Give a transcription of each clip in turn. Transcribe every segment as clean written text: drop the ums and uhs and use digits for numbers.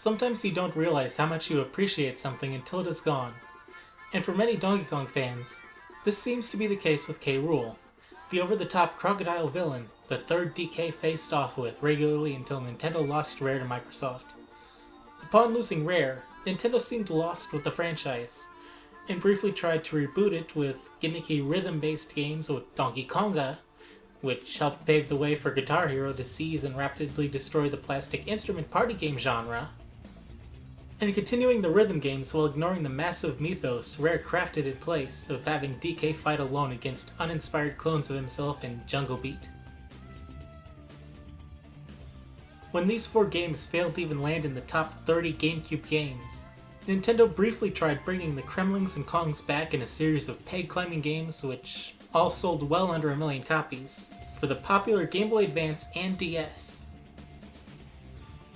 Sometimes you don't realize how much you appreciate something until it is gone. And for many Donkey Kong fans, this seems to be the case with K. Rool, the over-the-top crocodile villain the third DK faced off with regularly until Nintendo lost Rare to Microsoft. Upon losing Rare, Nintendo seemed lost with the franchise, and briefly tried to reboot it with gimmicky rhythm-based games with Donkey Konga, which helped pave the way for Guitar Hero to seize and rapidly destroy the plastic instrument party game genre, and continuing the rhythm games while ignoring the massive mythos Rare crafted in place of having DK fight alone against uninspired clones of himself in Jungle Beat. When these 4 games failed to even land in the top 30 GameCube games, Nintendo briefly tried bringing the Kremlings and Kongs back in a series of peg-climbing games which all sold well under 1 million copies for the popular Game Boy Advance and DS.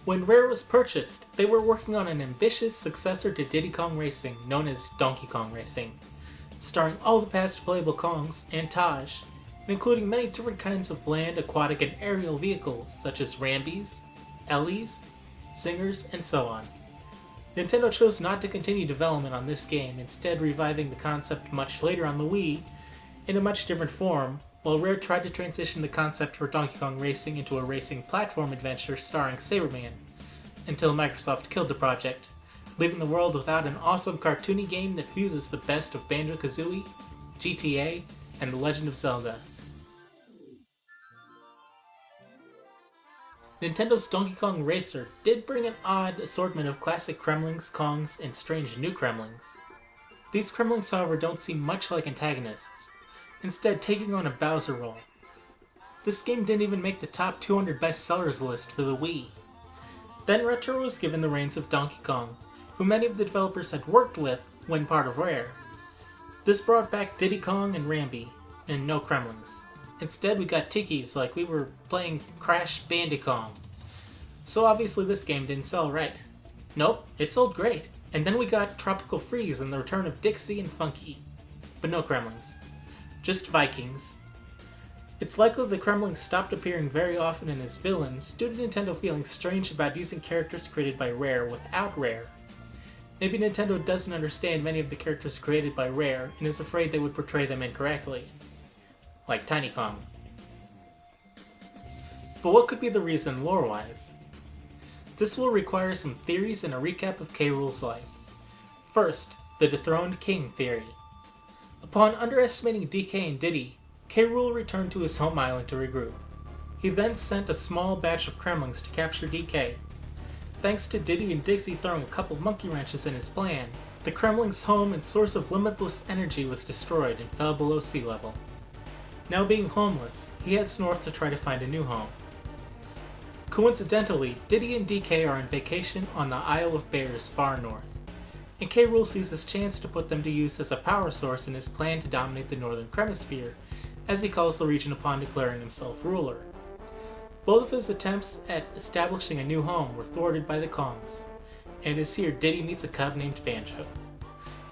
When Rare was purchased, they were working on an ambitious successor to Diddy Kong Racing known as Donkey Kong Racing, starring all the past playable Kongs and Taj, and including many different kinds of land, aquatic, and aerial vehicles such as Rambies, Ellies, Zingers, and so on. Nintendo chose not to continue development on this game, instead reviving the concept much later on the Wii in a much different form, while Rare tried to transition the concept for Donkey Kong Racing into a racing platform adventure starring Saberman, until Microsoft killed the project, leaving the world without an awesome cartoony game that fuses the best of Banjo-Kazooie, GTA, and The Legend of Zelda. Nintendo's Donkey Kong Racer did bring an odd assortment of classic Kremlings, Kongs, and strange new Kremlings. These Kremlings, however, don't seem much like antagonists, instead taking on a Bowser role. This game didn't even make the top 200 bestsellers list for the Wii. Then Retro was given the reins of Donkey Kong, who many of the developers had worked with when part of Rare. This brought back Diddy Kong and Rambi, and no Kremlings. Instead, we got Tikis like we were playing Crash Bandicoot. So obviously this game didn't sell right. Nope, it sold great. And then we got Tropical Freeze and the return of Dixie and Funky. But no Kremlings. Just Vikings. It's likely the Kremlings stopped appearing very often in as villains due to Nintendo feeling strange about using characters created by Rare without Rare. Maybe Nintendo doesn't understand many of the characters created by Rare and is afraid they would portray them incorrectly. Like Tiny Kong. But what could be the reason lore-wise? This will require some theories and a recap of K. Rool's life. First, the dethroned king theory. Upon underestimating DK and Diddy, K. Rool returned to his home island to regroup. He then sent a small batch of Kremlings to capture DK. Thanks to Diddy and Dixie throwing a couple monkey wrenches in his plan, the Kremlings' home and source of limitless energy was destroyed and fell below sea level. Now being homeless, he heads north to try to find a new home. Coincidentally, Diddy and DK are on vacation on the Isle of Bears far north, and K. Rool sees his chance to put them to use as a power source in his plan to dominate the Northern Hemisphere, as he calls the region upon declaring himself ruler. Both of his attempts at establishing a new home were thwarted by the Kongs, and it is here Diddy meets a cub named Banjo.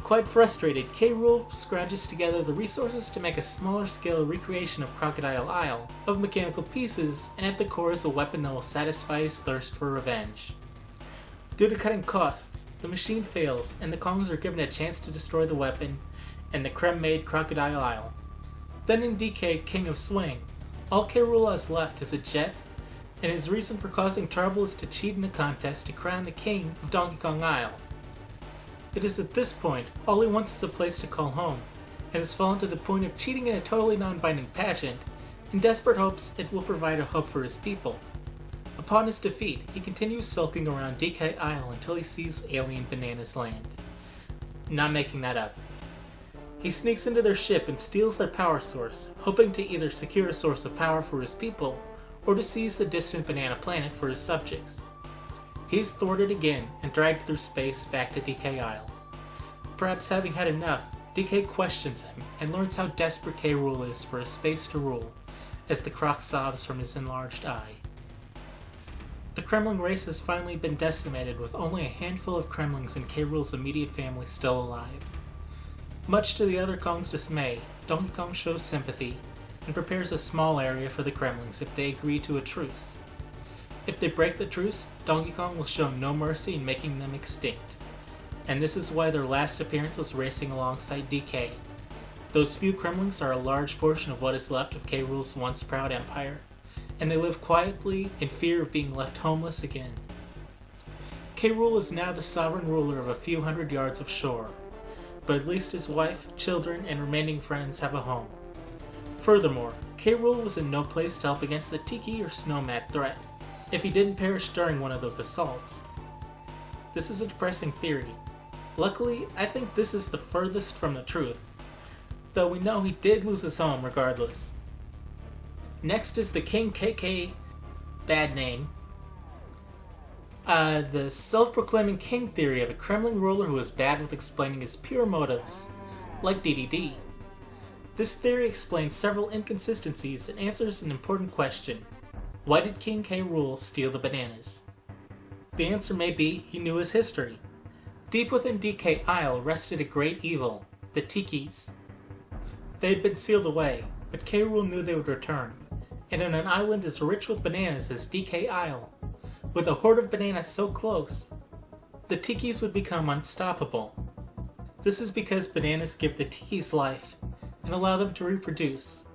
Quite frustrated, K. Rool scrounges together the resources to make a smaller-scale recreation of Crocodile Isle, of mechanical pieces, and at the core is a weapon that will satisfy his thirst for revenge. Due to cutting costs, the machine fails, and the Kongs are given a chance to destroy the weapon, and the Krem made Crocodile Isle. Then in DK, King of Swing, all K. Rool has left is a jet, and his reason for causing trouble is to cheat in a contest to crown the king of Donkey Kong Isle. It is at this point all he wants is a place to call home, and has fallen to the point of cheating in a totally non-binding pageant, in desperate hopes it will provide a hope for his people. Upon his defeat, he continues sulking around DK Isle until he sees alien bananas land. Not making that up. He sneaks into their ship and steals their power source, hoping to either secure a source of power for his people, or to seize the distant banana planet for his subjects. He's thwarted again and dragged through space back to DK Isle. Perhaps having had enough, DK questions him and learns how desperate K. Rool is for a space to rule, as the croc sobs from his enlarged eye. The Kremling race has finally been decimated with only a handful of Kremlings in K. Rool's immediate family still alive. Much to the other Kong's dismay, Donkey Kong shows sympathy and prepares a small area for the Kremlings if they agree to a truce. If they break the truce, Donkey Kong will show no mercy in making them extinct. And this is why their last appearance was racing alongside DK. Those few Kremlings are a large portion of what is left of K. Rool's once proud empire, and they live quietly in fear of being left homeless again. K. Rool is now the sovereign ruler of a few hundred yards of shore, but at least his wife, children, and remaining friends have a home. Furthermore, K. Rool was in no place to help against the Tiki or Snowmat threat, if he didn't perish during one of those assaults. This is a depressing theory. Luckily, I think this is the furthest from the truth, though we know he did lose his home regardless. Next is the King KK, bad name. The self-proclaiming king theory of a Kremling ruler who is bad with explaining his pure motives, like DDD. This theory explains several inconsistencies and answers an important question. Why did King K. Rool steal the bananas? The answer may be he knew his history. Deep within DK Isle rested a great evil, the Tikis. They had been sealed away, but K. Rool knew they would return, and on an island as rich with bananas as DK Isle, with a horde of bananas so close, the Tikis would become unstoppable. This is because bananas give the Tikis life and allow them to reproduce,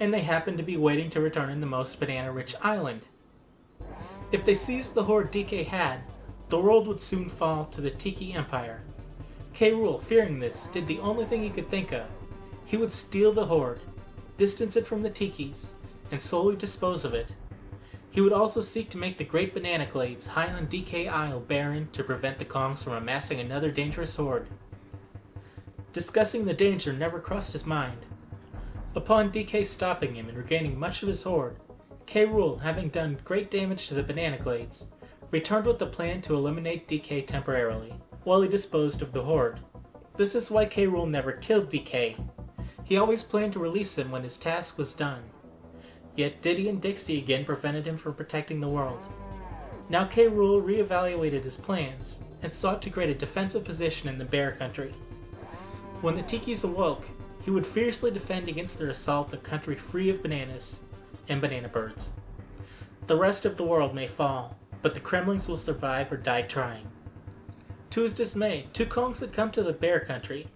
and they happen to be waiting to return in the most banana-rich island. If they seized the horde DK had, the world would soon fall to the Tiki Empire. K. Rool, fearing this, did the only thing he could think of. He would steal the horde, distance it from the Tikis, and slowly dispose of it. He would also seek to make the Great Banana Glades high on DK Isle barren to prevent the Kongs from amassing another dangerous horde. Discussing the danger never crossed his mind. Upon DK stopping him and regaining much of his horde, K. Rool, having done great damage to the Banana Glades, returned with the plan to eliminate DK temporarily, while he disposed of the horde. This is why K. Rool never killed DK. He always planned to release him when his task was done. Yet Diddy and Dixie again prevented him from protecting the world. Now K. Rool reevaluated his plans, and sought to create a defensive position in the Bear Country. When the Tikis awoke, he would fiercely defend against their assault in a country free of bananas and banana birds. The rest of the world may fall, but the Kremlings will survive or die trying. To his dismay, two Kongs had come to the Bear Country.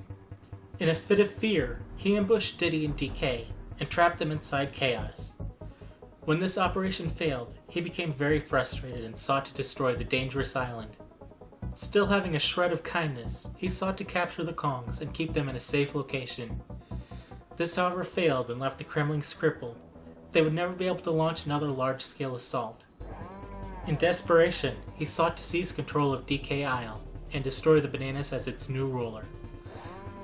In a fit of fear, he ambushed Diddy and DK, and trapped them inside chaos. When this operation failed, he became very frustrated and sought to destroy the dangerous island. Still having a shred of kindness, he sought to capture the Kongs and keep them in a safe location. This however failed and left the Kremlings crippled. They would never be able to launch another large-scale assault. In desperation, he sought to seize control of DK Isle and destroy the bananas as its new ruler.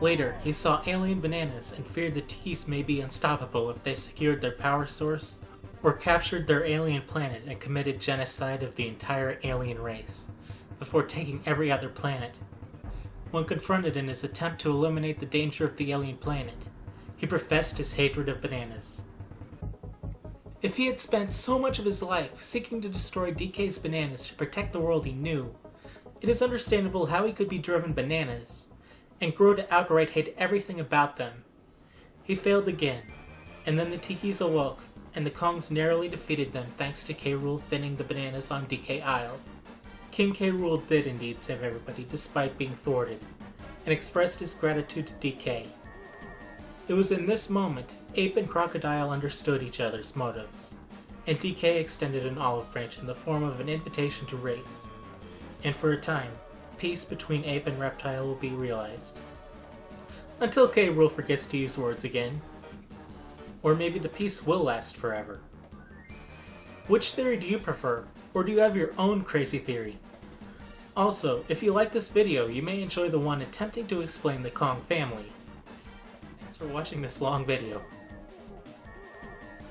Later, he saw alien bananas and feared the Tikis may be unstoppable if they secured their power source or captured their alien planet and committed genocide of the entire alien race, before taking every other planet. When confronted in his attempt to eliminate the danger of the alien planet, he professed his hatred of bananas. If he had spent so much of his life seeking to destroy DK's bananas to protect the world he knew, it is understandable how he could be driven bananas, and grow to outright hate everything about them. He failed again, and then the Tikis awoke, and the Kongs narrowly defeated them thanks to K. Rool thinning the bananas on DK Isle. King K. Rool did indeed save everybody despite being thwarted, and expressed his gratitude to DK. It was in this moment Ape and Crocodile understood each other's motives, and DK extended an olive branch in the form of an invitation to race, and for a time, peace between Ape and Reptile will be realized. Until K. Rool forgets to use words again. Or maybe the peace will last forever. Which theory do you prefer, or do you have your own crazy theory? Also, if you like this video, you may enjoy the one attempting to explain the Kong family. Thanks for watching this long video.